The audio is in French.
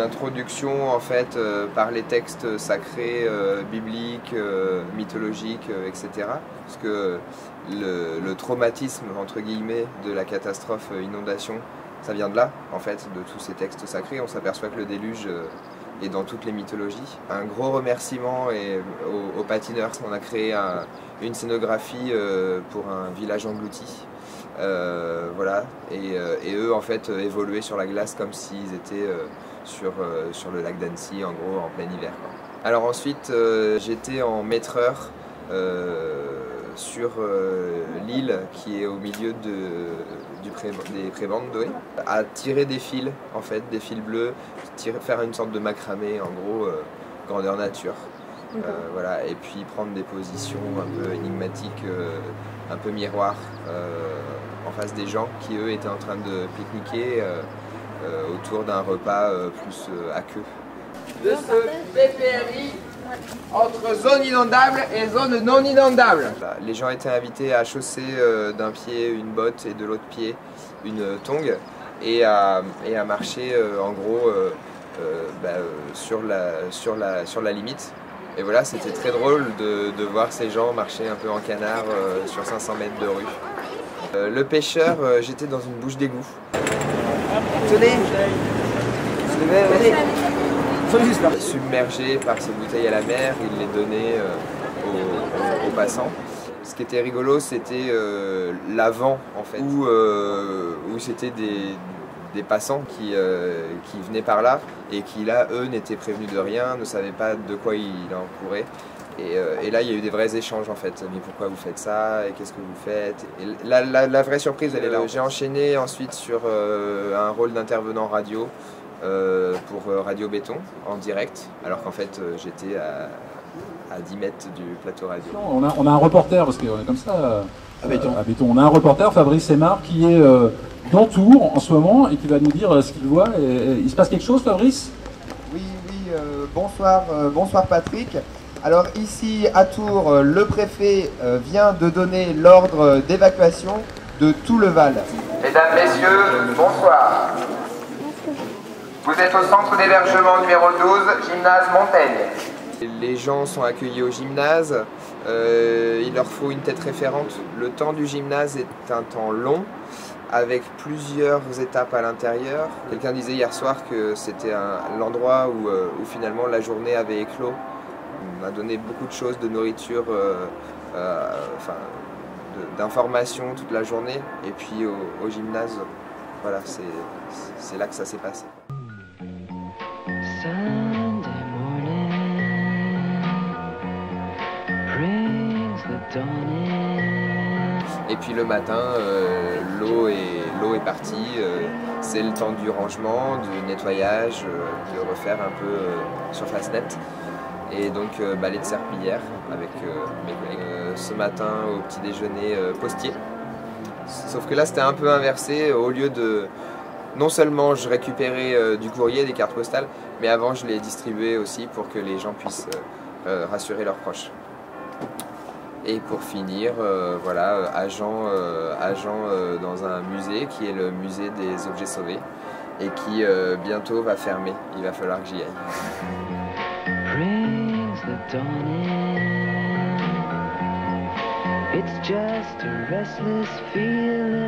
introduction en fait par les textes sacrés, bibliques, mythologiques, etc. Parce que le traumatisme entre guillemets de la catastrophe inondation, ça vient de là en fait, de tous ces textes sacrés. On s'aperçoit que le déluge est dans toutes les mythologies. Un gros remerciement aux patineurs. On a créé une scénographie pour un village englouti. Voilà, et eux en fait évoluaient sur la glace comme s'ils étaient sur le lac d'Annecy, en gros en plein hiver, quoi. Alors ensuite j'étais en maîtreur sur l'île qui est au milieu des prébendes d'Oé, à tirer des fils en fait, des fils bleus, faire une sorte de macramé en gros, grandeur nature. Voilà, et puis prendre des positions un peu énigmatiques, un peu miroir en face des gens qui eux étaient en train de pique-niquer autour d'un repas plus à queue. De ce PPRI entre zone inondable et zone non inondable. Les gens étaient invités à chausser d'un pied une botte et de l'autre pied une tongue et à marcher en gros sur la limite. Et voilà, c'était très drôle de voir ces gens marcher un peu en canard sur 500 mètres de rue. Le pêcheur, j'étais dans une bouche d'égout. Tenez, submergé par ces bouteilles à la mer, il les donnait aux passants. Ce qui était rigolo, c'était l'avant en fait, où c'était des passants qui venaient par là et qui là, eux, n'étaient prévenus de rien, ne savaient pas de quoi il en courait. Et là, il y a eu des vrais échanges en fait. Mais pourquoi vous faites ça? Et qu'est-ce que vous faites? Et la vraie surprise, elle est là. J'ai enchaîné ensuite sur un rôle d'intervenant radio pour Radio Béton en direct, alors qu'en fait, j'étais à 10 mètres du plateau radio. On a un reporter, parce qu'on est comme ça à Béton. On a un reporter, Fabrice Aymar, qui est dans Tours en ce moment et qui va nous dire ce qu'il voit. Il se passe quelque chose, Fabrice? Oui, bonsoir Patrick. Alors ici à Tours, le préfet vient de donner l'ordre d'évacuation de tout le Val. Mesdames, Messieurs, bonsoir. Vous êtes au centre d'hébergement numéro 12, gymnase Montaigne. Les gens sont accueillis au gymnase, il leur faut une tête référente. Le temps du gymnase est un temps long, avec plusieurs étapes à l'intérieur. Quelqu'un disait hier soir que c'était l'endroit où finalement la journée avait éclos. On a donné beaucoup de choses, de nourriture, d'informations toute la journée. Et puis au gymnase, voilà, c'est là que ça s'est passé. Et puis le matin, l'eau est partie, c'est le temps du rangement, du nettoyage, de refaire un peu surface nette. Et donc balai de serpillière avec mes collègues. Ce matin au petit déjeuner postier. Sauf que là c'était un peu inversé, au lieu de... Non seulement je récupérais du courrier, des cartes postales, mais avant je les distribuais aussi pour que les gens puissent rassurer leurs proches. Et pour finir, voilà, agent dans un musée qui est le musée des objets sauvés et qui bientôt va fermer. Il va falloir que j'y aille. It's just a restless feeling.